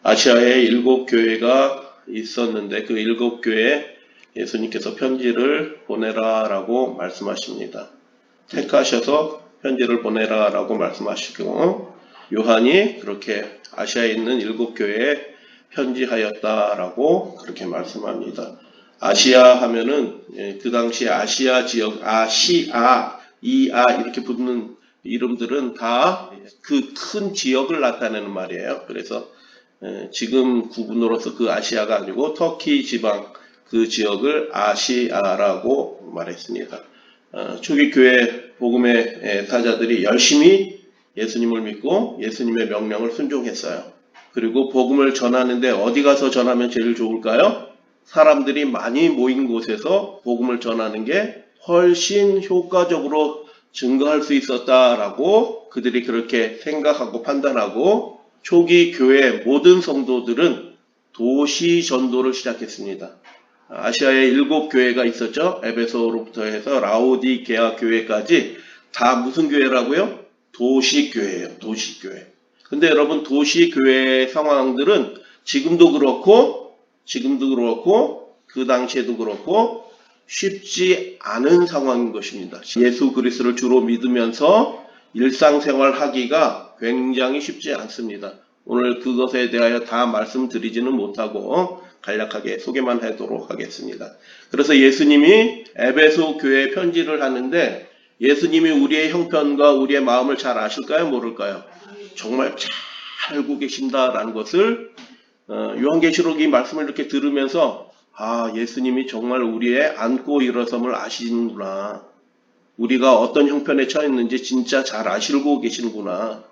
아시아에 7교회가 있었는데 그 7교회에 예수님께서 편지를 보내라라고 말씀하십니다. 택하셔서 편지를 보내라라고 말씀하시고 요한이 그렇게 아시아에 있는 7교회에 편지하였다라고 그렇게 말씀합니다. 아시아 하면은 그 당시 아시아 지역, 이아 이렇게 붙는 이름들은 다 그 큰 지역을 나타내는 말이에요. 그래서 지금 구분으로서 그 아시아가 아니고 터키 지방 그 지역을 아시아라고 말했습니다. 초기 교회 복음의 사자들이 열심히 예수님을 믿고 예수님의 명령을 순종했어요. 그리고 복음을 전하는데 어디 가서 전하면 제일 좋을까요? 사람들이 많이 모인 곳에서 복음을 전하는 게 훨씬 효과적으로 증거할 수 있었다라고 그들이 그렇게 생각하고 판단하고 초기 교회 모든 성도들은 도시 전도를 시작했습니다. 아시아에 7교회가 있었죠. 에베소로부터 해서 라오디게아 교회까지 다 무슨 교회라고요? 도시교회예요. 도시교회. 근데 여러분 도시교회의 상황들은 지금도 그렇고 그 당시에도 그렇고 쉽지 않은 상황인 것입니다. 예수 그리스도를 주로 믿으면서 일상생활 하기가 굉장히 쉽지 않습니다. 오늘 그것에 대하여 다 말씀드리지는 못하고 간략하게 소개만 하도록 하겠습니다. 그래서 예수님이 에베소 교회에 편지를 하는데 예수님이 우리의 형편과 우리의 마음을 잘 아실까요? 모를까요? 정말 잘 알고 계신다라는 것을 요한계시록 이 말씀을 이렇게 들으면서 예수님이 정말 우리의 앉고 일어섬을 아시는구나. 우리가 어떤 형편에 처했는지 진짜 잘 아시고 계시는구나.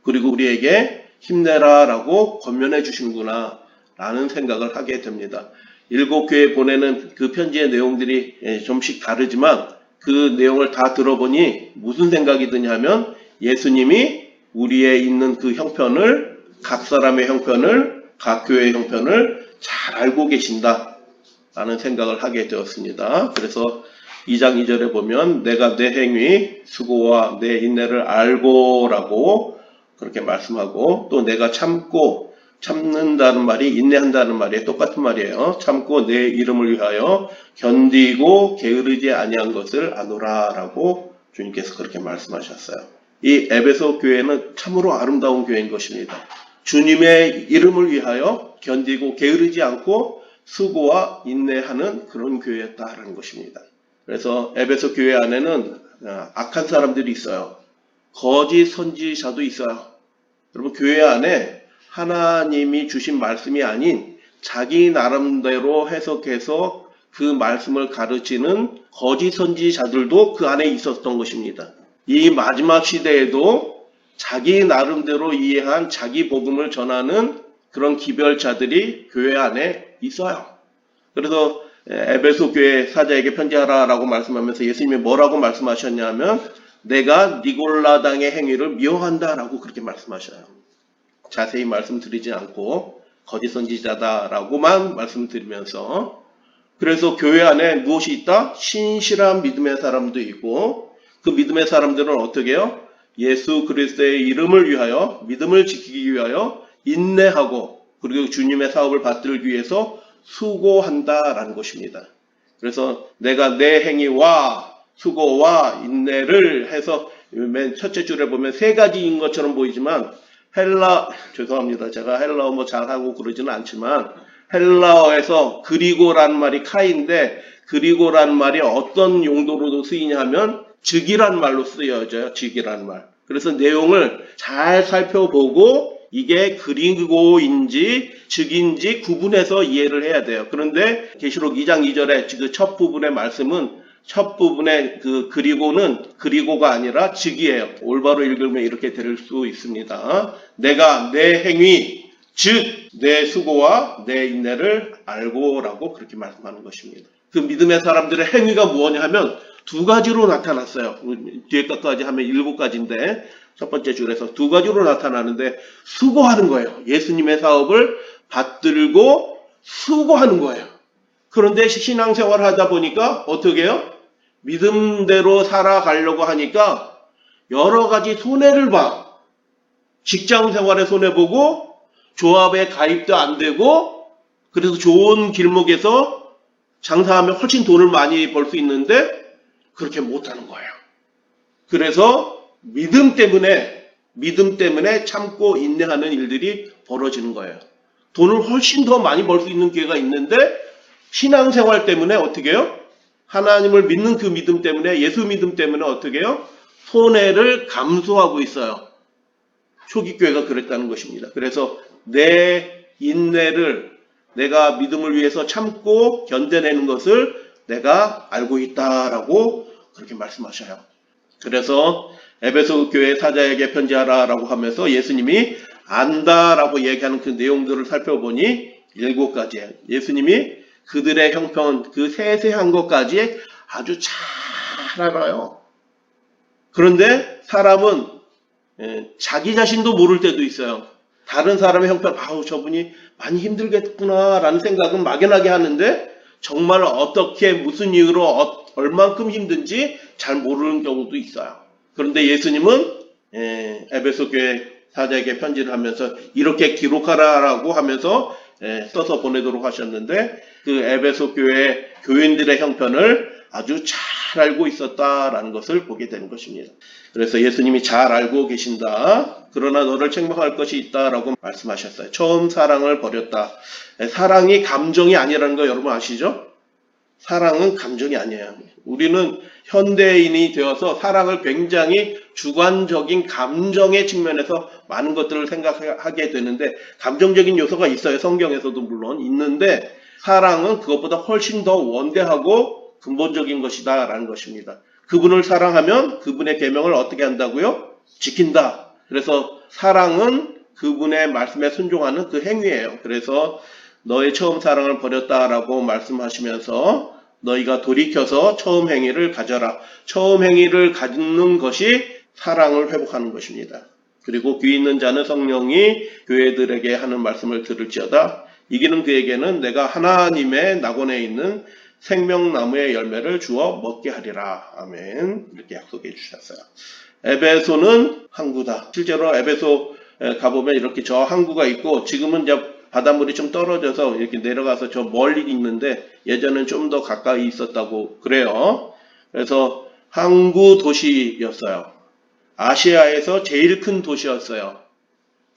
그리고 우리에게 힘내라라고 권면해 주시는구나 라는 생각을 하게 됩니다. 7교회에 보내는 그 편지의 내용들이 좀씩 다르지만 그 내용을 다 들어보니 무슨 생각이 드냐면 예수님이 우리의 있는 그 형편을 각 사람의 형편을 각 교회의 형편을 잘 알고 계신다 라는 생각을 하게 되었습니다. 그래서 2장 2절에 보면 내가 내 행위 수고와 내 인내를 알고 라고 그렇게 말씀하고 또 내가 참는다는 말이 인내한다는 말이 똑같은 말이에요. 참고 내 이름을 위하여 견디고 게으르지 아니한 것을 아노라 라고 주님께서 그렇게 말씀하셨어요. 이 에베소 교회는 참으로 아름다운 교회인 것입니다. 주님의 이름을 위하여 견디고 게으르지 않고 수고와 인내하는 그런 교회였다라는 것입니다. 그래서 에베소 교회 안에는 악한 사람들이 있어요. 거짓 선지자도 있어요. 여러분 교회 안에 하나님이 주신 말씀이 아닌 자기 나름대로 해석해서 그 말씀을 가르치는 거짓 선지자들도 그 안에 있었던 것입니다. 이 마지막 시대에도 자기 나름대로 이해한 자기 복음을 전하는 그런 기별자들이 교회 안에 있어요. 그래서 에베소 교회 사자에게 편지하라라고 말씀하면서 예수님이 뭐라고 말씀하셨냐면 내가 니골라당의 행위를 미워한다라고 그렇게 말씀하셔요. 자세히 말씀드리지 않고 거짓 선지자다라고만 말씀드리면서 그래서 교회 안에 무엇이 있다? 신실한 믿음의 사람도 있고 그 믿음의 사람들은 어떻게 해요? 예수 그리스도의 이름을 위하여 믿음을 지키기 위하여 인내하고 그리고 주님의 사업을 받들기 위해서 수고한다라는 것입니다. 그래서 내가 내 행위와 수고와 인내를 해서 맨 첫째 줄에 보면 3가지인 것처럼 보이지만 죄송합니다. 제가 헬라어 잘하고 그러지는 않지만 헬라어에서 그리고란 말이 카인데 그리고란 말이 어떤 용도로도 쓰이냐 하면 즉이란 말로 쓰여져요. 즉이란 말. 그래서 내용을 잘 살펴보고 이게 그리고인지 즉인지 구분해서 이해를 해야 돼요. 그런데 계시록 2장 2절에 그 첫 부분의 말씀은 첫 부분의 그 그리고는 그리고가 아니라 즉이에요. 올바로 읽으면 이렇게 될 수 있습니다. 내가 내 행위 즉 내 수고와 내 인내를 알고라고 그렇게 말씀하는 것입니다. 그 믿음의 사람들의 행위가 무엇냐 하면 2가지로 나타났어요. 뒤에까지 하면 7가지인데 첫 번째 줄에서 2가지로 나타나는데 수고하는 거예요. 예수님의 사업을 받들고 수고하는 거예요. 그런데 신앙생활 하다 보니까 어떻게 해요? 믿음대로 살아가려고 하니까 여러 가지 손해를 봐. 직장 생활에 손해보고 조합에 가입도 안 되고 그래서 좋은 길목에서 장사하면 훨씬 돈을 많이 벌 수 있는데 그렇게 못하는 거예요. 그래서 믿음 때문에 참고 인내하는 일들이 벌어지는 거예요. 돈을 훨씬 더 많이 벌 수 있는 기회가 있는데 신앙생활 때문에 어떻게 해요? 하나님을 믿는 그 믿음 때문에, 예수 믿음 때문에 어떻게 해요? 손해를 감수하고 있어요. 초기교회가 그랬다는 것입니다. 그래서 내 인내를 내가 믿음을 위해서 참고 견뎌내는 것을 내가 알고 있다라고 그렇게 말씀하셔요. 그래서 에베소 교회 사자에게 편지하라라고 하면서 예수님이 안다라고 얘기하는 그 내용들을 살펴보니 7가지예요. 예수님이 그들의 형편, 그 세세한 것까지 아주 잘 알아요. 그런데 사람은 자기 자신도 모를 때도 있어요. 다른 사람의 형편, 아우 저분이 많이 힘들겠구나라는 생각은 막연하게 하는데 정말 어떻게 무슨 이유로 얼만큼 힘든지 잘 모르는 경우도 있어요. 그런데 예수님은 에베소 교회 사자에게 편지를 하면서 이렇게 기록하라라고 하면서 써서 보내도록 하셨는데 그 에베소 교회 교인들의 형편을 아주 잘 알고 있었다라는 것을 보게 되는 것입니다. 그래서 예수님이 잘 알고 계신다. 그러나 너를 책망할 것이 있다라고 말씀하셨어요. 처음 사랑을 버렸다. 사랑이 감정이 아니라는 거 여러분 아시죠? 사랑은 감정이 아니에요. 우리는 현대인이 되어서 사랑을 굉장히 주관적인 감정의 측면에서 많은 것들을 생각하게 되는데 감정적인 요소가 있어요. 성경에서도 물론 있는데 사랑은 그것보다 훨씬 더 원대하고 근본적인 것이다 라는 것입니다. 그분을 사랑하면 그분의 계명을 어떻게 한다고요? 지킨다. 그래서 사랑은 그분의 말씀에 순종하는 그 행위예요. 그래서 너의 처음 사랑을 버렸다라고 말씀하시면서 너희가 돌이켜서 처음 행위를 가져라. 처음 행위를 갖는 것이 사랑을 회복하는 것입니다. 그리고 귀 있는 자는 성령이 교회들에게 하는 말씀을 들을지어다. 이기는 그에게는 내가 하나님의 낙원에 있는 생명나무의 열매를 주어 먹게 하리라. 아멘. 이렇게 약속해 주셨어요. 에베소는 항구다. 실제로 에베소 가보면 이렇게 저 항구가 있고 지금은 이제 바닷물이 좀 떨어져서 이렇게 내려가서 저 멀리 있는데 예전엔 좀 더 가까이 있었다고 그래요. 그래서 항구 도시였어요. 아시아에서 제일 큰 도시였어요.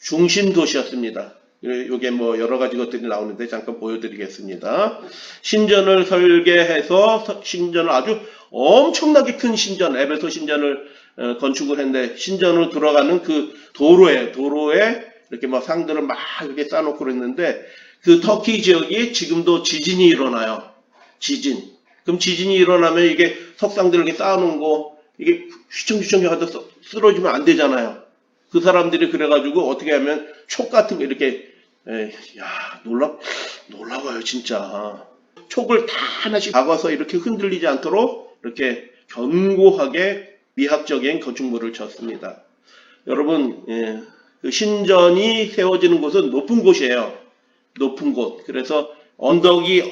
중심 도시였습니다. 이게 뭐 여러 가지 것들이 나오는데 잠깐 보여드리겠습니다. 신전을 설계해서 신전을 아주 엄청나게 큰 신전, 에베소 신전을 건축을 했는데 신전으로 들어가는 그 도로에 이렇게 막 상들을 막 이렇게 쌓아놓고 그랬는데 그 터키 지역이 지금도 지진이 일어나요. 지진. 그럼 지진이 일어나면 이게 석상들을 이렇게 쌓아놓은 거 이게 휘청휘청 하다 쓰러지면 안 되잖아요. 그 사람들이 그래가지고 어떻게 하면 촉 같은 거 이렇게 놀라워요 진짜. 촉을 다 하나씩 박아서 이렇게 흔들리지 않도록 이렇게 견고하게 미학적인 건축물을 쳤습니다. 여러분 그 신전이 세워지는 곳은 높은 곳이에요. 높은 곳. 그래서 언덕이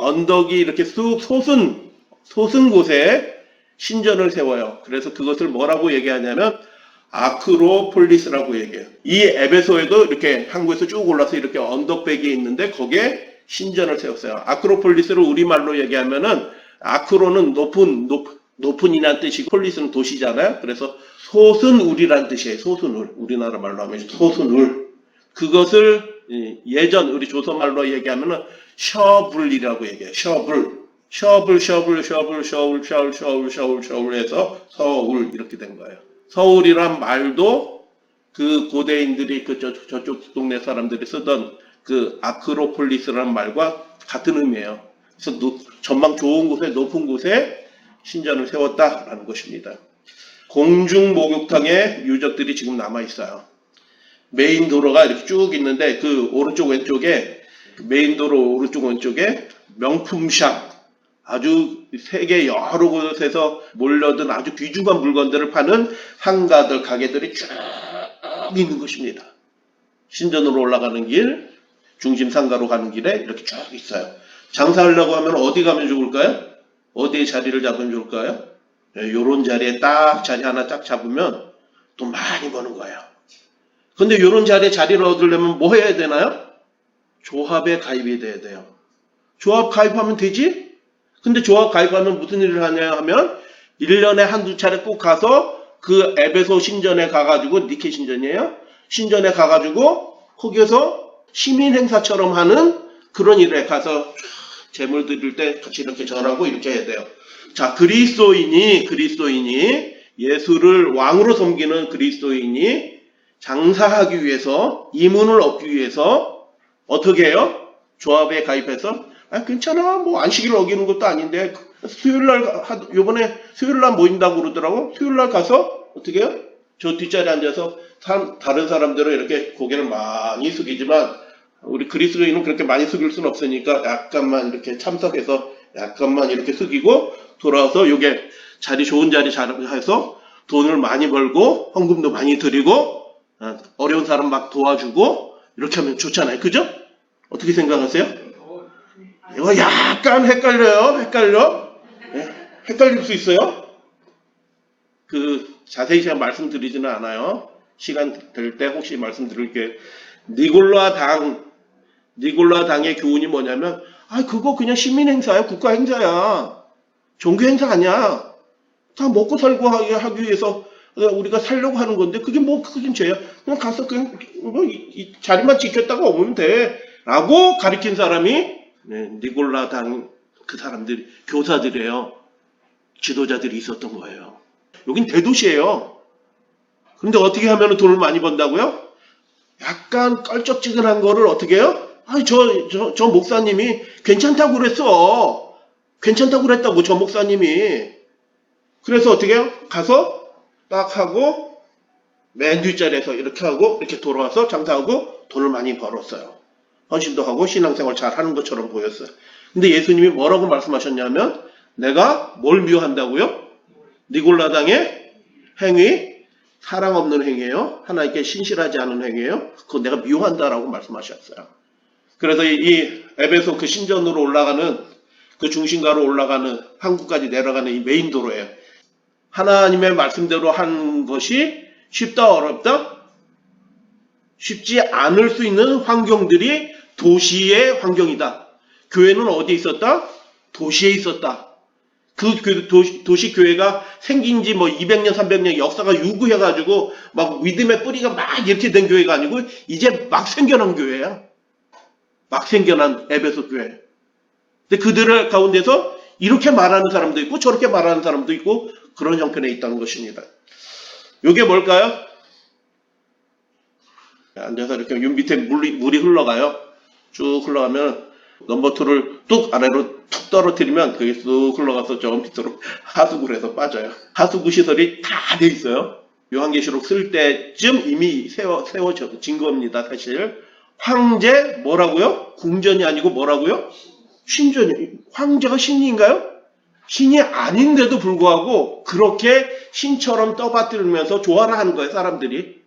이렇게 쑥 솟은 곳에 신전을 세워요. 그래서 그것을 뭐라고 얘기하냐면 아크로폴리스라고 얘기해요. 이 에베소에도 이렇게 항구에서 쭉 올라서 이렇게 언덕배기에 있는데 거기에 신전을 세웠어요. 아크로폴리스를 우리말로 얘기하면은 아크로는 높은 이란 뜻이고 폴리스는 도시잖아요. 그래서 솟은울이란 뜻이에요. 솟은울. 우리나라 말로 하면 솟은울. 그것을 예전 우리 조선말로 얘기하면은 셔블이라고 얘기해요. 셔블 해서 서울 이렇게 된 거예요. 서울이란 말도 그 고대인들이 저쪽 동네 사람들이 쓰던 그 아크로폴리스라는 말과 같은 의미예요. 그래서 전망 좋은 곳에 높은 곳에 신전을 세웠다라는 것입니다. 공중 목욕탕의 유적들이 지금 남아 있어요. 메인 도로가 이렇게 쭉 있는데 그 오른쪽 왼쪽에 메인 도로 오른쪽 왼쪽에 명품샵 아주 세계 여러 곳에서 몰려든 아주 귀중한 물건들을 파는 상가들, 가게들이 쭉 있는 것입니다. 신전으로 올라가는 길, 중심 상가로 가는 길에 이렇게 쭉 있어요. 장사하려고 하면 어디 가면 좋을까요? 어디에 자리를 잡으면 좋을까요? 요런 자리에 딱 자리 하나 딱 잡으면 돈 많이 버는 거예요. 근데 요런 자리에 자리를 얻으려면 뭐 해야 되나요? 조합에 가입이 돼야 돼요. 조합 가입하면 되지? 근데 조합 가입하면 무슨 일을 하냐 하면 1년에 한두 차례 꼭 가서 그 에베소 신전에 가가지고, 니케 신전이에요? 신전에 가가지고 거기에서 시민 행사처럼 하는 그런 일에 가서 재물 드릴 때 같이 이렇게 전하고 이렇게 해야 돼요. 자, 그리스도인이 예수를 왕으로 섬기는 그리스도인이 장사하기 위해서, 이문을 얻기 위해서 어떻게 해요? 조합에 가입해서 괜찮아, 뭐 안식일을 어기는 것도 아닌데 수요일날, 요번에 수요일날 모인다고 그러더라고. 수요일날 가서 어떻게 해요? 저 뒷자리에 앉아서 다른 사람들은 이렇게 고개를 많이 숙이지만 우리 그리스도인은 그렇게 많이 숙일 수는 없으니까 약간만 이렇게 참석해서 약간만 이렇게 숙이고 돌아와서 요게 좋은 자리 해서 돈을 많이 벌고 헌금도 많이 드리고 어려운 사람 막 도와주고 이렇게 하면 좋잖아요. 그죠? 어떻게 생각하세요? 이거 약간 헷갈려? 네? 헷갈릴 수 있어요? 자세히 제가 말씀드리지는 않아요. 시간 될 때 혹시 말씀드릴게요. 니골라당의 교훈이 뭐냐면, 그거 그냥 시민 행사야, 국가 행사야, 종교 행사 아니야. 다 먹고 살고 하기 위해서 우리가 살려고 하는 건데 그게 그게 죄야. 그냥 가서 이 자리만 지켰다가 오면 돼. 라고 가르친 사람이 니골라당 그 사람들, 교사들이에요. 지도자들이 있었던 거예요. 여긴 대도시예요. 그런데 어떻게 하면 돈을 많이 번다고요? 약간 껄쩍지근한 거를 어떻게 해요? 저 목사님이 괜찮다고 그랬어. 괜찮다고 그랬다고, 저 목사님이. 그래서 어떻게 해요? 가서 딱 하고 맨 뒷자리에서 이렇게 하고 이렇게 돌아와서 장사하고 돈을 많이 벌었어요. 헌신도 하고 신앙생활 잘 하는 것처럼 보였어요. 근데 예수님이 뭐라고 말씀하셨냐면, 내가 뭘 미워한다고요? 니골라당의 행위, 사랑 없는 행위예요. 하나님께 신실하지 않은 행위예요. 그거 내가 미워한다라고 말씀하셨어요. 그래서 이 에베소 그 신전으로 올라가는, 그 중심가로 올라가는, 항구까지 내려가는 이 메인 도로예요. 하나님의 말씀대로 한 것이 쉽다, 어렵다? 쉽지 않을 수 있는 환경들이 도시의 환경이다. 교회는 어디에 있었다? 도시에 있었다. 그 도시 교회가 생긴 지 200년, 300년 역사가 유구해가지고 막 믿음의 뿌리가 막 이렇게 된 교회가 아니고 이제 막 생겨난 교회야. 막 생겨난 에베소 교회. 근데 그들 가운데서 이렇게 말하는 사람도 있고 저렇게 말하는 사람도 있고 그런 형편에 있다는 것입니다. 이게 뭘까요? 앉아서 이렇게 밑에 물이 흘러가요. 쭉 흘러가면 넘버 2를 뚝 아래로 툭 떨어뜨리면 그게 쑥 흘러가서 저 밑으로 하수구로 해서 빠져요. 하수구 시설이 다 돼 있어요. 요한계시록 쓸 때쯤 이미 세워진 겁니다. 사실 황제 뭐라고요? 궁전이 아니고 뭐라고요? 신전이. 황제가 신인가요? 신이 아닌데도 불구하고 그렇게 신처럼 떠받들면서 좋아라 하는 거예요. 사람들이.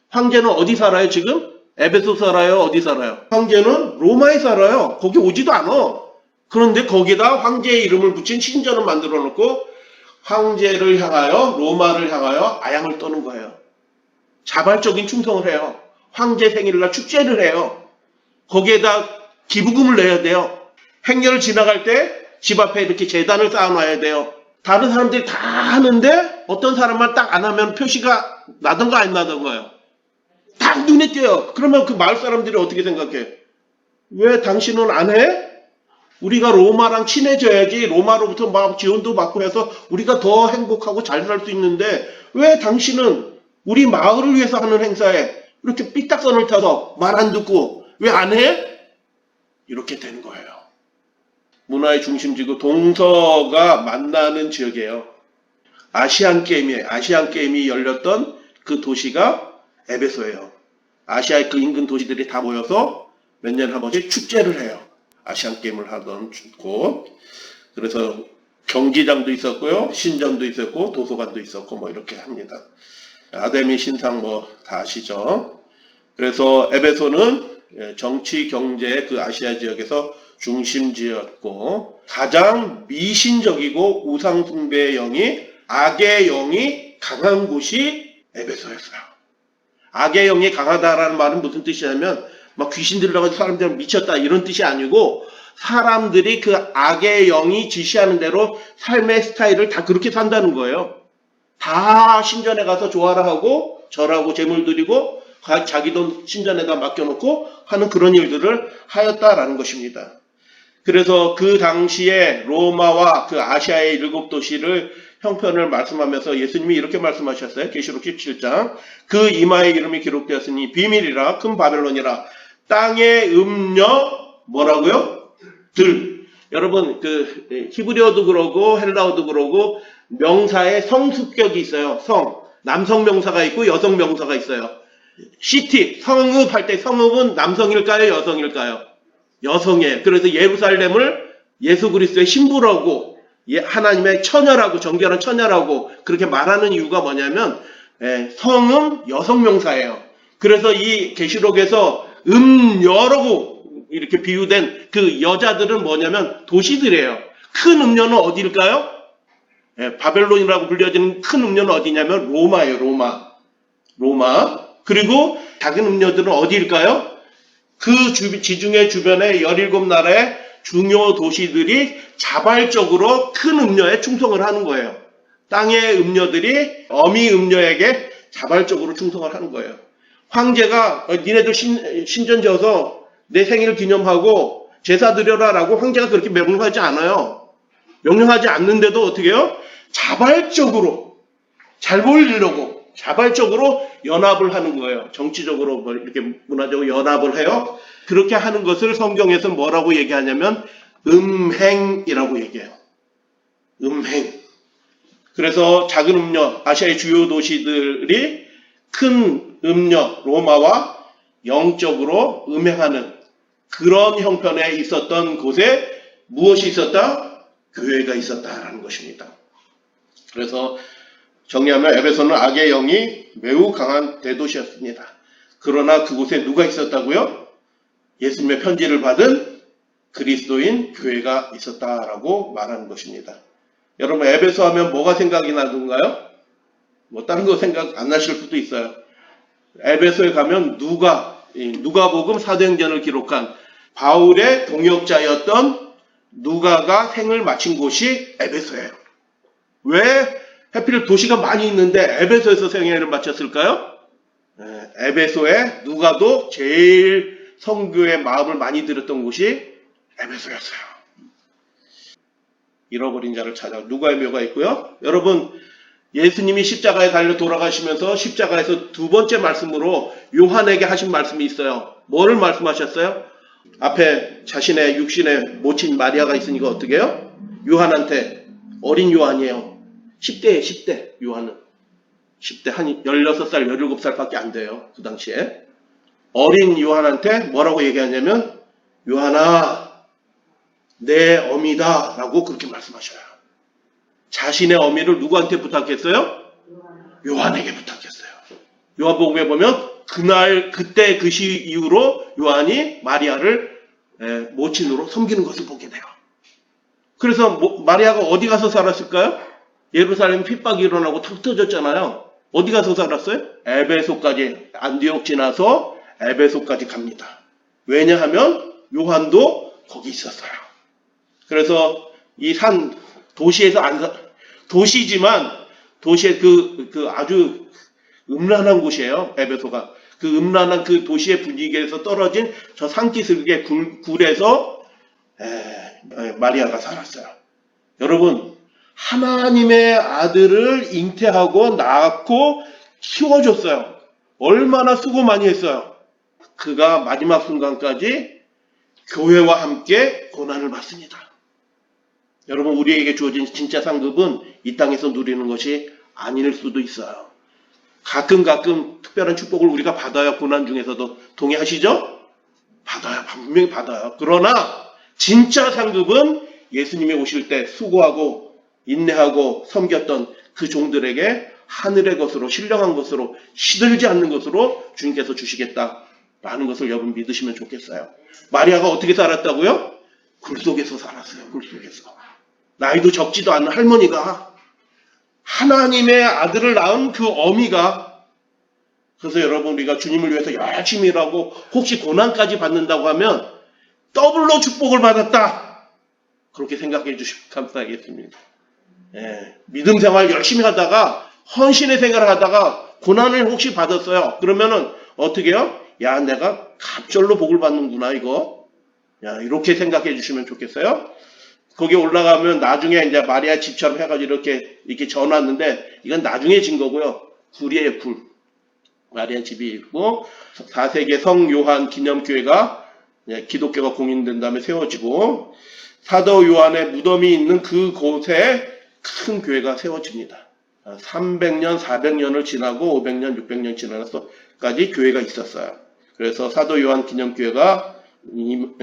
황제는 어디 살아요 지금? 에베소 살아요? 어디 살아요? 황제는 로마에 살아요. 거기 오지도 않아. 그런데 거기다 황제의 이름을 붙인 신전을 만들어 놓고 황제를 향하여, 로마를 향하여 아양을 떠는 거예요. 자발적인 충성을 해요. 황제 생일날 축제를 해요. 거기에다 기부금을 내야 돼요. 행렬을 지나갈 때 집 앞에 이렇게 제단을 쌓아놔야 돼요. 다른 사람들이 다 하는데 어떤 사람만 딱 안 하면 표시가 나던가 안 나던가요? 딱 눈에 띄어요. 그러면 그 마을 사람들이 어떻게 생각해? 왜 당신은 안 해? 우리가 로마랑 친해져야지, 로마로부터 막 지원도 받고 해서 우리가 더 행복하고 잘 살 수 있는데 왜 당신은 우리 마을을 위해서 하는 행사에 이렇게 삐딱선을 타서 말 안 듣고 왜 안 해? 이렇게 되는 거예요. 문화의 중심지구 동서가 만나는 지역이에요. 아시안 게임이 열렸던 그 도시가 에베소예요. 아시아의 그 인근 도시들이 다 모여서 몇 년에 한 번씩 축제를 해요. 아시안 게임을 하던 곳. 그래서 경기장도 있었고요, 신전도 있었고, 도서관도 있었고, 이렇게 합니다. 아데미 신상 다 아시죠? 그래서 에베소는 정치, 경제 그 아시아 지역에서 중심지였고, 가장 미신적이고 우상숭배의 영이, 악의 영이 강한 곳이 에베소였어요. 악의 영이 강하다라는 말은 무슨 뜻이냐면 막 귀신 들려가지고 사람들은 미쳤다 이런 뜻이 아니고 사람들이 그 악의 영이 지시하는 대로 삶의 스타일을 다 그렇게 산다는 거예요. 다 신전에 가서 조화를 하고 절하고 제물 드리고 자기 돈 신전에다 맡겨놓고 하는 그런 일들을 하였다라는 것입니다. 그래서 그 당시에 로마와 그 아시아의 7도시를 형편을 말씀하면서 예수님이 이렇게 말씀하셨어요. 계시록 17장. 그 이마의 이름이 기록되었으니 비밀이라 큰 바벨론이라 땅의 음녀 뭐라고요? 들. 여러분 그 히브리어도 그러고 헬라어도 그러고 명사에 성수격이 있어요. 성. 남성 명사가 있고 여성 명사가 있어요. 시티, 성읍 할 때 성읍은 남성일까요? 여성일까요? 여성이에요. 그래서 예루살렘을 예수 그리스도의 신부라고 하나님의 처녀라고 정결한 처녀라고 그렇게 말하는 이유가 뭐냐면 성은 여성 명사예요. 그래서 이 계시록에서 음녀라고 이렇게 비유된 그 여자들은 뭐냐면 도시들이에요. 큰 음녀는 어디일까요? 바벨론이라고 불려지는 큰 음녀는 어디냐면 로마예요. 로마. 그리고 작은 음녀들은 어디일까요? 그 지중해 주변의 17나라의 중요 도시들이 자발적으로 큰 음녀에 충성을 하는 거예요. 땅의 음녀들이 어미 음녀에게 자발적으로 충성을 하는 거예요. 황제가 니네들 신전 지어서 내 생일 기념하고 제사 드려라 라고 황제가 그렇게 명령하지 않아요. 명령하지 않는데도 어떻게 해요? 자발적으로 잘 보이려고 자발적으로 연합을 하는 거예요. 정치적으로 뭐 이렇게 문화적으로 연합을 해요. 그렇게 하는 것을 성경에서 뭐라고 얘기하냐면 음행이라고 얘기해요. 음행. 그래서 작은 음녀, 아시아의 주요 도시들이 큰 음녀, 로마와 영적으로 음행하는 그런 형편에 있었던 곳에 무엇이 있었다? 교회가 있었다라는 것입니다. 그래서 정리하면 에베소는 악의 영이 매우 강한 대도시였습니다. 그러나 그곳에 누가 있었다고요? 예수님의 편지를 받은 그리스도인 교회가 있었다라고 말하는 것입니다. 여러분 에베소 하면 뭐가 생각이 나던가요? 뭐 다른 거 생각 안 나실 수도 있어요. 에베소에 가면 누가복음 사도행전을 기록한 바울의 동역자였던 누가가 생을 마친 곳이 에베소예요. 왜 하필 도시가 많이 있는데 에베소에서 생애를 마쳤을까요? 에베소에 누가도 제일 선교의 마음을 많이 들였던 곳이 에베소였어요. 잃어버린 자를 찾아 누가의 묘가 있고요. 여러분 예수님이 십자가에 달려 돌아가시면서 십자가에서 두 번째 말씀으로 요한에게 하신 말씀이 있어요. 뭐를 말씀하셨어요? 앞에 자신의 육신의 모친 마리아가 있으니까 어떻게 해요? 요한한테 어린 요한이에요. 10대 요한은 10대 한 16살 17살 밖에 안 돼요. 그 당시에 어린 요한한테 뭐라고 얘기하냐면 요한아 내 어미다 라고 그렇게 말씀하셔요. 자신의 어미를 누구한테 부탁했어요? 요한에게 부탁했어요. 요한복음에 보면 그때 그 시 이후로 요한이 마리아를 모친으로 섬기는 것을 보게 돼요. 그래서 마리아가 어디 가서 살았을까요? 예루살렘 핍박이 일어나고 탁 터졌잖아요. 어디 가서 살았어요? 에베소까지 안디옥 지나서 에베소까지 갑니다. 왜냐하면 요한도 거기 있었어요. 그래서 이 산 도시에서 도시지만 도시의 그 아주 음란한 곳이에요. 에베소가 그 음란한 그 도시의 분위기에서 떨어진 저 산기슭의 굴에서 마리아가 살았어요. 여러분 하나님의 아들을 잉태하고 낳고 키워줬어요. 얼마나 수고 많이 했어요. 그가 마지막 순간까지 교회와 함께 고난을 받습니다. 여러분 우리에게 주어진 진짜 상급은 이 땅에서 누리는 것이 아닐 수도 있어요. 가끔 특별한 축복을 우리가 받아요. 고난 중에서도 동의하시죠? 받아요. 분명히 받아요. 그러나 진짜 상급은 예수님이 오실 때 수고하고 인내하고 섬겼던 그 종들에게 하늘의 것으로 신령한 것으로 시들지 않는 것으로 주님께서 주시겠다라는 것을 여러분 믿으시면 좋겠어요. 마리아가 어떻게 살았다고요? 굴 속에서 살았어요. 굴 속에서. 나이도 적지도 않은 할머니가 하나님의 아들을 낳은 그 어미가 그래서 여러분 우리가 주님을 위해서 열심히 일하고 혹시 고난까지 받는다고 하면 더블로 축복을 받았다. 그렇게 생각해 주시면 감사하겠습니다. 예, 믿음 생활 열심히 하다가 헌신의 생활을 하다가 고난을 혹시 받았어요. 그러면은 어떻게 해요? 야, 내가 갑절로 복을 받는구나 이거. 야, 이렇게 생각해 주시면 좋겠어요. 거기 올라가면 나중에 이제 마리아 집처럼 해가지고 이렇게 전놨는데 이건 나중에 진 거고요. 굴이에요, 굴. 마리아 집이 있고 4세기 성 요한 기념교회가 기독교가 공인된 다음에 세워지고 사도 요한의 무덤이 있는 그곳에 큰 교회가 세워집니다. 300년, 400년을 지나고 500년, 600년 지나서까지 교회가 있었어요. 그래서 사도 요한 기념교회가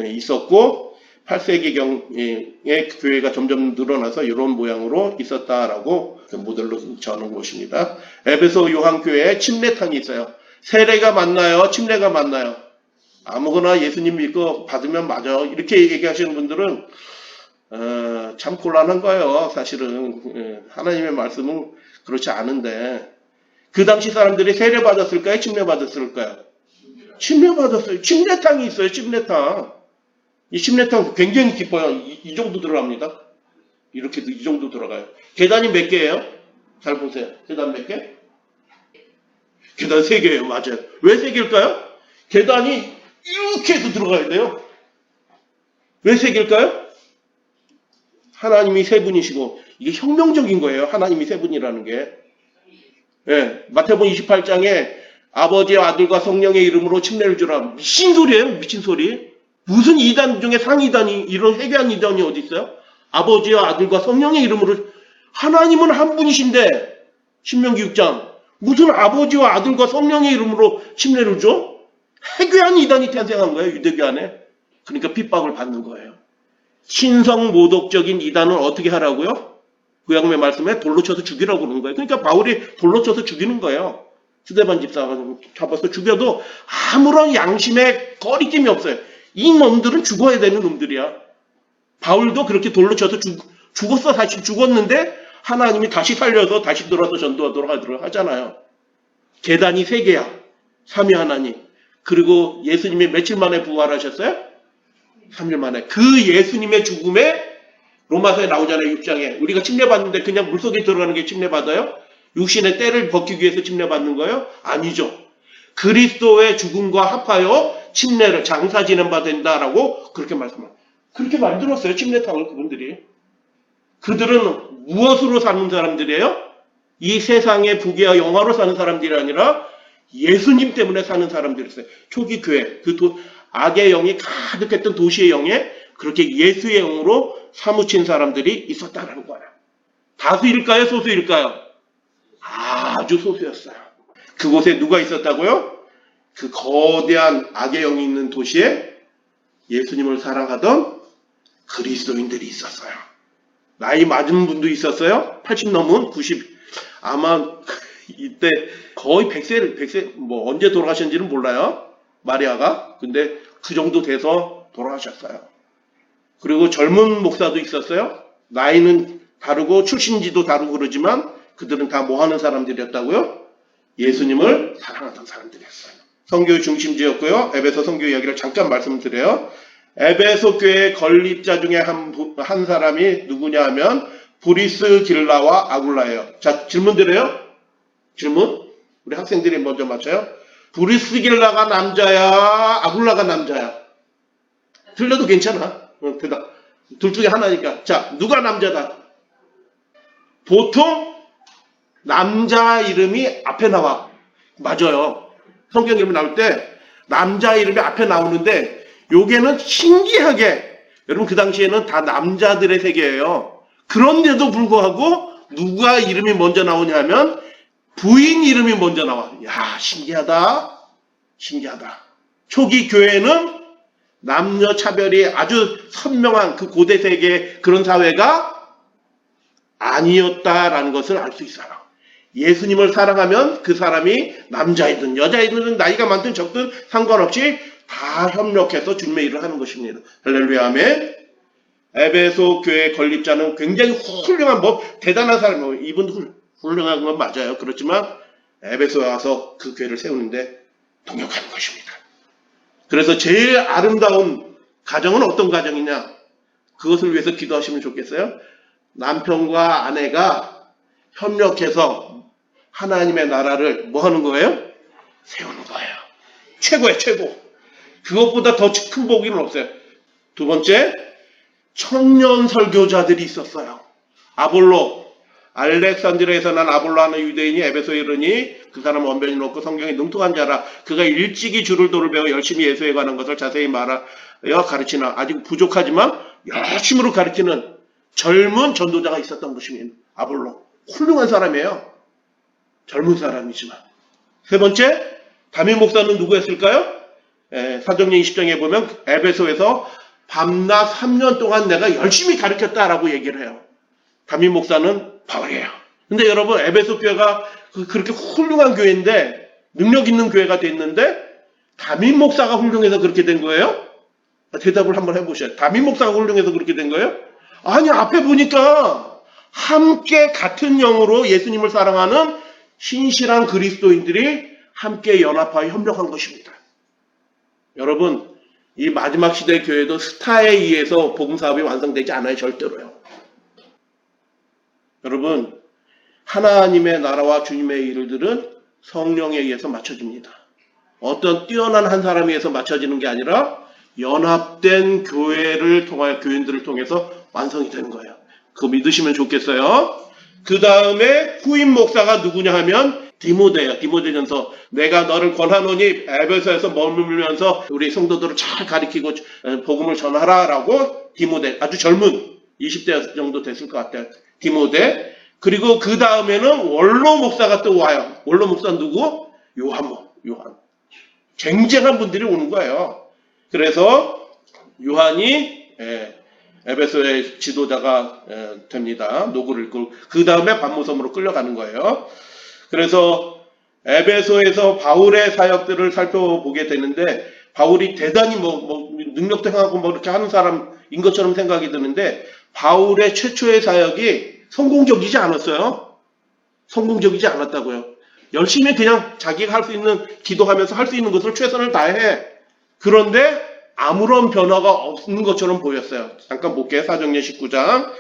있었고 8세기경의 교회가 점점 늘어나서 이런 모양으로 있었다라고 모델로 저는 것입니다. 에베소 요한교회에 침례탕이 있어요. 세례가 맞나요? 침례가 맞나요? 아무거나 예수님 믿고 받으면 맞아. 이렇게 얘기하시는 분들은 참 곤란한 거예요. 사실은 하나님의 말씀은 그렇지 않은데 그 당시 사람들이 세례 받았을까요? 침례 받았을까요? 침례 받았어요. 침례탕이 있어요. 침례탕. 이 침례탕 굉장히 깊어요. 이 정도 들어갑니다. 이렇게 이 정도 들어가요. 계단이 몇 개예요? 잘 보세요. 계단 몇 개? 계단 3개예요. 맞아요. 왜 3개일까요? 계단이 이렇게 해서 들어가야 돼요. 왜 3개일까요? 하나님이 3분이시고 이게 혁명적인 거예요. 하나님이 3분이라는 게. 예, 마태복음 28장에 아버지와 아들과 성령의 이름으로 침례를 주라. 미친 소리예요. 미친 소리. 무슨 이단 중에 상이단이 이런 회개한 이단이 어디 있어요? 아버지와 아들과 성령의 이름으로 하나님은 한 분이신데 신명기 6장 무슨 아버지와 아들과 성령의 이름으로 침례를 줘? 회개한 이단이 탄생한 거예요. 유대교 안에. 그러니까 핍박을 받는 거예요. 신성 모독적인 이단은 어떻게 하라고요? 구약의 말씀에 돌로 쳐서 죽이라고 그러는 거예요. 그러니까 바울이 돌로 쳐서 죽이는 거예요. 스데반 집사가 잡아서 죽여도 아무런 양심에 거리낌이 없어요. 이 놈들은 죽어야 되는 놈들이야. 바울도 그렇게 돌로 쳐서 죽었어. 사실 죽었는데 하나님이 다시 살려서 다시 돌아서 전도하도록 하잖아요. 계단이 3개야. 삼위 하나님. 그리고 예수님이 며칠 만에 부활하셨어요? 3일 만에. 그 예수님의 죽음에 로마서에 나오잖아요. 6장에. 우리가 침례받는데 그냥 물속에 들어가는 게 침례받아요? 육신의 때를 벗기기 위해서 침례받는 거예요? 아니죠. 그리스도의 죽음과 합하여 침례를 장사 지낸 바 된다라고 그렇게 말씀합니다. 그렇게 만들었어요. 침례탕을 그분들이. 그들은 무엇으로 사는 사람들이에요? 이 세상의 부귀와 영화로 사는 사람들이 아니라 예수님 때문에 사는 사람들이었어요. 초기 교회, 악의 영이 가득했던 도시의 영에 그렇게 예수의 영으로 사무친 사람들이 있었다는 거예요. 다수일까요? 소수일까요? 아주 소수였어요. 그곳에 누가 있었다고요? 그 거대한 악의 영이 있는 도시에 예수님을 사랑하던 그리스도인들이 있었어요. 나이 맞은 분도 있었어요. 80 넘은 90 아마 이때 거의 100세 뭐 언제 돌아가셨는지는 몰라요. 마리아가. 근데 그 정도 돼서 돌아가셨어요. 그리고 젊은 목사도 있었어요. 나이는 다르고 출신지도 다르고 그러지만 그들은 다 뭐 하는 사람들이었다고요? 예수님을 사랑하던 사람들이었어요. 선교의 중심지였고요. 에베소 선교 이야기를 잠깐 말씀드려요. 에베소 교회 건립자 중에 한 사람이 누구냐 하면 브리스길라와 아굴라예요. 자, 질문 드려요? 질문? 우리 학생들이 먼저 맞춰요. 브리스길라가 남자야? 아굴라가 남자야? 틀려도 괜찮아. 대답. 둘 중에 하나니까. 자, 누가 남자다? 보통 남자 이름이 앞에 나와. 맞아요. 성경 이름 나올 때 남자 이름이 앞에 나오는데 요게는 신기하게 여러분 그 당시에는 다 남자들의 세계예요. 그런데도 불구하고 누가 이름이 먼저 나오냐면 부인 이름이 먼저 나와. 야, 신기하다. 신기하다. 초기 교회는 남녀 차별이 아주 선명한 그 고대 세계 그런 사회가 아니었다라는 것을 알 수 있어요. 예수님을 사랑하면 그 사람이 남자이든 여자이든 나이가 많든 적든 상관없이 다 협력해서 주님의 일을 하는 것입니다. 할렐루야 아멘. 에베소 교회 건립자는 굉장히 훌륭한 대단한 사람이에요. 이분도 훌륭한 건 맞아요. 그렇지만 에베소에 와서 그 교회를 세우는데 동역하는 것입니다. 그래서 제일 아름다운 가정은 어떤 가정이냐? 그것을 위해서 기도하시면 좋겠어요. 남편과 아내가 협력해서 하나님의 나라를 뭐 하는 거예요? 세우는 거예요. 최고예요, 최고. 그것보다 더 큰 복이는 없어요. 두 번째, 청년 설교자들이 있었어요. 아볼로, 알렉산드리아에서 난 아볼로 하는 유대인이 에베소에 이르니 그 사람은 언변이 높고 성경에 능통한 자라. 그가 일찍이 주를 도를 배워 열심히 예수에 관한 것을 자세히 말하여 가르치나. 아직 부족하지만 열심으로 가르치는 젊은 전도자가 있었던 것입니다. 아볼로. 훌륭한 사람이에요. 젊은 사람이지만. 세 번째, 담임 목사는 누구였을까요? 사도행전 20장에 보면 에베소에서 밤낮 3년 동안 내가 열심히 가르쳤다라고 얘기를 해요. 담임 목사는 바울이에요. 근데 여러분, 에베소 교회가 그렇게 훌륭한 교회인데, 능력 있는 교회가 됐는데 담임 목사가 훌륭해서 그렇게 된 거예요? 대답을 한번 해보셔요. 담임 목사가 훌륭해서 그렇게 된 거예요? 아니, 앞에 보니까 함께 같은 영으로 예수님을 사랑하는 신실한 그리스도인들이 함께 연합하여 협력한 것입니다. 여러분, 이 마지막 시대 교회도 스타에 의해서 복음사업이 완성되지 않아요. 절대로요. 여러분, 하나님의 나라와 주님의 일들은 성령에 의해서 맞춰집니다. 어떤 뛰어난 한 사람에 의해서 맞춰지는 게 아니라 연합된 교회를 통하여 교인들을 통해서 완성이 되는 거예요. 그거 믿으시면 좋겠어요. 그 다음에 후임 목사가 누구냐 하면 디모데예요. 디모데전서 내가 너를 권하노니 에베소에서 머물면서 우리 성도들을 잘 가리키고 복음을 전하라라고 디모데, 아주 젊은 20대 정도 됐을 것 같아요. 디모데. 그리고 그 다음에는 원로 목사가 또 와요. 원로 목사는 누구? 요한. 쟁쟁한 분들이 오는 거예요. 그래서 요한이 에베소의 지도자가 됩니다. 노고를 이끌고 그 다음에 반모섬으로 끌려가는 거예요. 그래서 에베소에서 바울의 사역들을 살펴보게 되는데 바울이 대단히 능력도 행하고 이렇게 하는 사람인 것처럼 생각이 드는데 바울의 최초의 사역이 성공적이지 않았어요. 성공적이지 않았다고요. 열심히 그냥 자기가 할 수 있는 기도하면서 할 수 있는 것을 최선을 다해. 그런데 아무런 변화가 없는 것처럼 보였어요. 잠깐 볼게요. 사도행전 19장.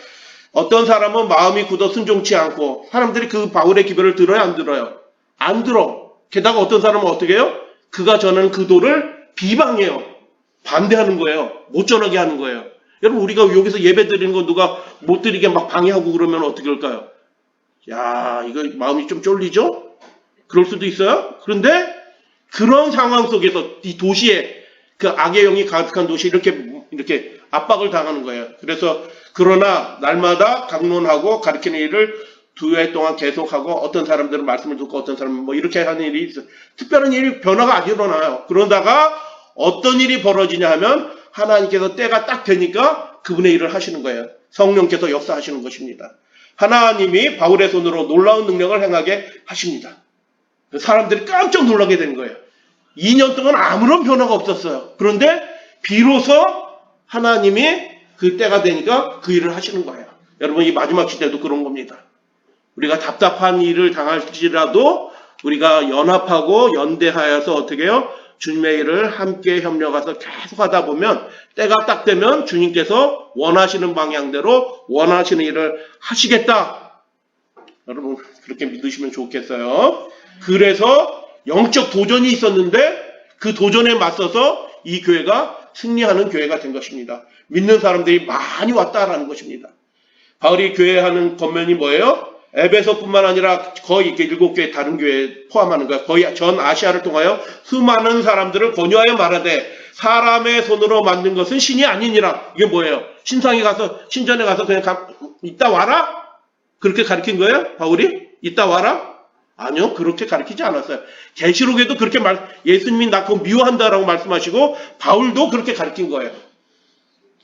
어떤 사람은 마음이 굳어 순종치 않고 사람들이 그 바울의 기별을 들어요? 안 들어요? 안 들어. 게다가 어떤 사람은 어떻게 해요? 그가 전하는 그 도를 비방해요. 반대하는 거예요. 못 전하게 하는 거예요. 여러분 우리가 여기서 예배 드리는 거 누가 못 드리게 막 방해하고 그러면 어떻게 할까요? 야, 이거 마음이 좀 쫄리죠? 그럴 수도 있어요. 그런데 그런 상황 속에서 이 도시에 그 악의 영이 가득한 도시 이렇게 압박을 당하는 거예요. 그래서 그러나 날마다 강론하고 가르치는 일을 2회 동안 계속하고 어떤 사람들은 말씀을 듣고 어떤 사람은 이렇게 하는 일이 있어요. 특별한 일이 변화가 안 일어나요. 그러다가 어떤 일이 벌어지냐 하면 하나님께서 때가 딱 되니까 그분의 일을 하시는 거예요. 성령께서 역사하시는 것입니다. 하나님이 바울의 손으로 놀라운 능력을 행하게 하십니다. 사람들이 깜짝 놀라게 된 거예요. 2년 동안 아무런 변화가 없었어요. 그런데 비로소 하나님이 그 때가 되니까 그 일을 하시는 거예요. 여러분 이 마지막 시대도 그런 겁니다. 우리가 답답한 일을 당할지라도 우리가 연합하고 연대하여서 어떻게 해요? 주님의 일을 함께 협력해서 계속 하다 보면 때가 딱 되면 주님께서 원하시는 방향대로 원하시는 일을 하시겠다. 여러분 그렇게 믿으시면 좋겠어요. 그래서 영적 도전이 있었는데 그 도전에 맞서서 이 교회가 승리하는 교회가 된 것입니다. 믿는 사람들이 많이 왔다라는 것입니다. 바울이 교회하는 겉면이 뭐예요? 에베소뿐만 아니라 거의 7교회 다른 교회에 포함하는 거예요. 거의 전 아시아를 통하여 수많은 사람들을 권유하여 말하되 사람의 손으로 만든 것은 신이 아니니라. 이게 뭐예요? 신전에 가서 그냥 이따 와라? 그렇게 가르친 거예요? 바울이? 이따 와라? 아니요. 그렇게 가르치지 않았어요. 계시록에도 그렇게 예수님이 나 그거 미워한다라고 말씀하시고 바울도 그렇게 가르친 거예요.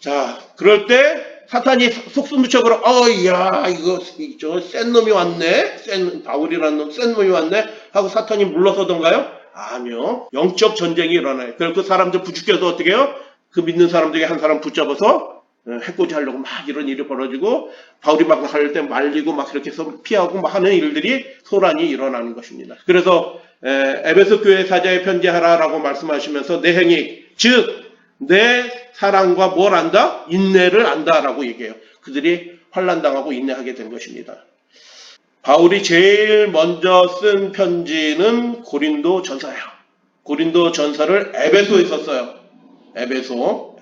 자, 그럴 때 사탄이 속수무책으로 야 이거 저 센 놈이 왔네. 바울이라는 놈 센 놈이 왔네 하고 사탄이 물러서던가요? 아니요. 영적 전쟁이 일어나요. 그래서 그 사람들 부추겨서 어떻게 해요? 그 믿는 사람들이 한 사람 붙잡아서 해코지 하려고 막 이런 일이 벌어지고 바울이 막 할 때 말리고 막 이렇게 해서 피하고 막 하는 일들이 소란이 일어나는 것입니다. 그래서 에베소 교회 사자에 편지하라라고 말씀하시면서 내 행위 즉 내 사랑과 뭘 안다? 인내를 안다라고 얘기해요. 그들이 환난당하고 인내하게 된 것입니다. 바울이 제일 먼저 쓴 편지는 고린도 전서예요. 고린도 전서를 에베소에 썼어요. 에베소.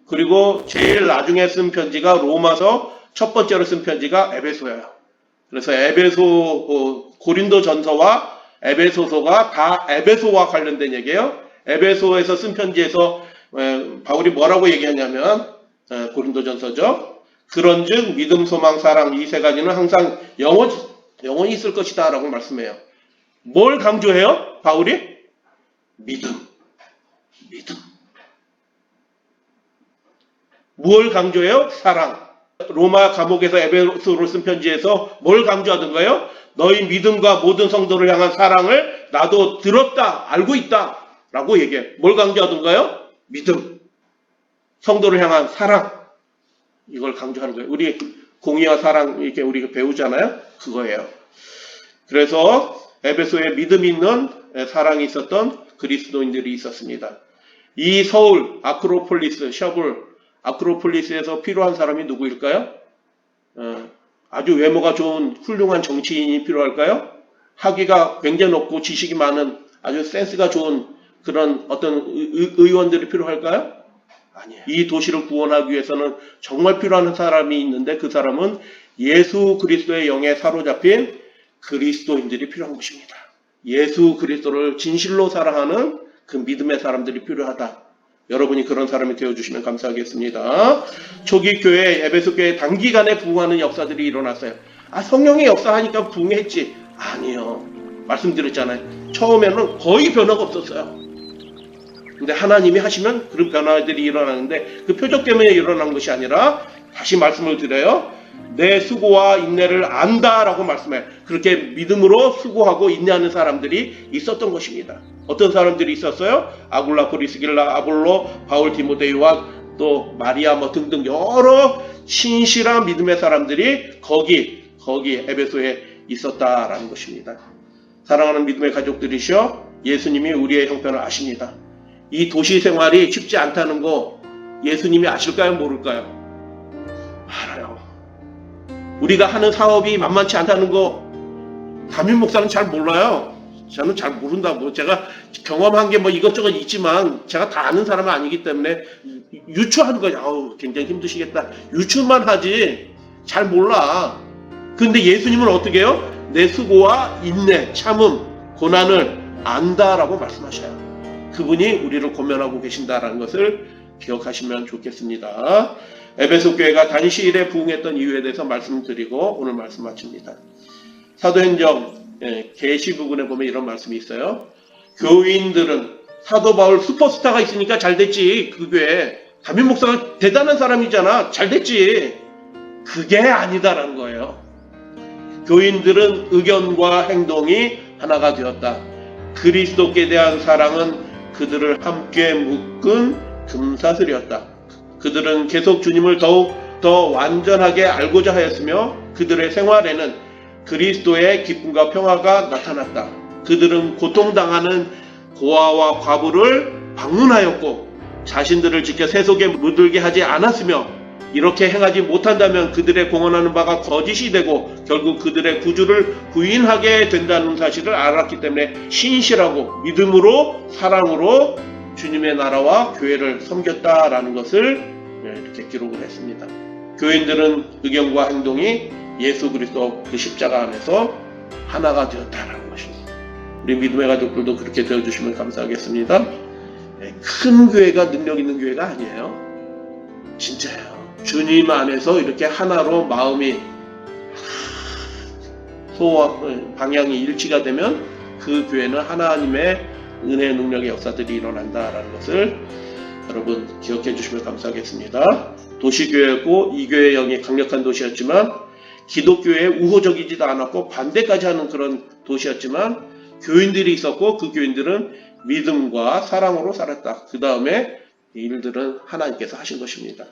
그리고 제일 나중에 쓴 편지가 로마서 첫 번째로 쓴 편지가 에베소예요. 그래서 고린도 전서와 에베소서가 다 에베소와 관련된 얘기예요. 에베소에서 쓴 편지에서 바울이 뭐라고 얘기하냐면 고린도 전서죠. 그런즉 믿음, 소망, 사랑 이 세 가지는 항상 영원히 있을 것이다 라고 말씀해요. 뭘 강조해요? 바울이? 믿음. 뭘 강조해요? 사랑. 로마 감옥에서 에베소로 쓴 편지에서 뭘 강조하던가요? 너희 믿음과 모든 성도를 향한 사랑을 나도 들었다, 알고 있다 라고 얘기해요. 뭘 강조하던가요? 믿음. 성도를 향한 사랑. 이걸 강조하는 거예요. 우리 공의와 사랑 이렇게 우리가 배우잖아요. 그거예요. 그래서 에베소에 믿음 있는 사랑이 있었던 그리스도인들이 있었습니다. 이 서울 아크로폴리스 셔블 아크로폴리스에서 필요한 사람이 누구일까요? 아주 외모가 좋은 훌륭한 정치인이 필요할까요? 학위가 굉장히 높고 지식이 많은 아주 센스가 좋은 그런 어떤 의원들이 필요할까요? 아니에요. 이 도시를 구원하기 위해서는 정말 필요한 사람이 있는데 그 사람은 예수 그리스도의 영에 사로잡힌 그리스도인들이 필요한 것입니다. 예수 그리스도를 진실로 사랑하는 그 믿음의 사람들이 필요하다. 여러분이 그런 사람이 되어주시면 감사하겠습니다. 초기 교회, 에베소 교회 단기간에 부흥하는 역사들이 일어났어요. 성령의 역사하니까 부흥했지. 아니요. 말씀드렸잖아요. 처음에는 거의 변화가 없었어요. 근데 하나님이 하시면 그런 변화들이 일어나는데 그 표적 때문에 일어난 것이 아니라 다시 말씀을 드려요. 내 수고와 인내를 안다라고 말씀해요. 그렇게 믿음으로 수고하고 인내하는 사람들이 있었던 것입니다. 어떤 사람들이 있었어요? 아굴라, 브리스길라, 아볼로, 바울, 디모데유와 또 마리아 등등 여러 신실한 믿음의 사람들이 거기 에베소에 있었다라는 것입니다. 사랑하는 믿음의 가족들이시여, 예수님이 우리의 형편을 아십니다. 이 도시 생활이 쉽지 않다는 거 예수님이 아실까요? 모를까요? 알아요. 우리가 하는 사업이 만만치 않다는 거 담임 목사는 잘 몰라요. 저는 잘 모른다고. 제가 경험한 게 이것저것 있지만 제가 다 아는 사람은 아니기 때문에 유추하는 거예요. 굉장히 힘드시겠다. 유추만 하지 잘 몰라. 근데 예수님은 어떻게 해요? 내 수고와 인내, 참음, 고난을 안다라고 말씀하셔요. 그분이 우리를 고면하고 계신다라는 것을 기억하시면 좋겠습니다. 에베소 교회가 단시일에 부흥했던 이유에 대해서 말씀드리고 오늘 말씀 마칩니다. 사도행전 계시 부분에 보면 이런 말씀이 있어요. 교인들은 사도 바울 슈퍼스타가 있으니까 잘 됐지. 그 교회 담임 목사가 대단한 사람이잖아. 잘 됐지. 그게 아니다라는 거예요. 교인들은 의견과 행동이 하나가 되었다. 그리스도께 대한 사랑은 그들을 함께 묶은 금사슬이었다. 그들은 계속 주님을 더욱 더 완전하게 알고자 하였으며 그들의 생활에는 그리스도의 기쁨과 평화가 나타났다. 그들은 고통당하는 고아와 과부를 방문하였고 자신들을 지켜 세속에 물들게 하지 않았으며 이렇게 행하지 못한다면 그들의 공언하는 바가 거짓이 되고 결국 그들의 구주를 부인하게 된다는 사실을 알았기 때문에 신실하고 믿음으로 사랑으로 주님의 나라와 교회를 섬겼다라는 것을 이렇게 기록을 했습니다. 교인들은 의견과 행동이 예수 그리스도 그 십자가 안에서 하나가 되었다라는 것입니다. 우리 믿음의 가족들도 그렇게 되어주시면 감사하겠습니다. 큰 교회가 능력 있는 교회가 아니에요. 진짜예요. 주님 안에서 이렇게 하나로 마음이 방향이 일치가 되면 그 교회는 하나님의 은혜 능력의 역사들이 일어난다라는 것을 여러분 기억해 주시면 감사하겠습니다. 도시교회고 이 교회의 영이 강력한 도시였지만 기독교에 우호적이지도 않았고 반대까지 하는 그런 도시였지만 교인들이 있었고 그 교인들은 믿음과 사랑으로 살았다. 그 다음에 이 일들은 하나님께서 하신 것입니다.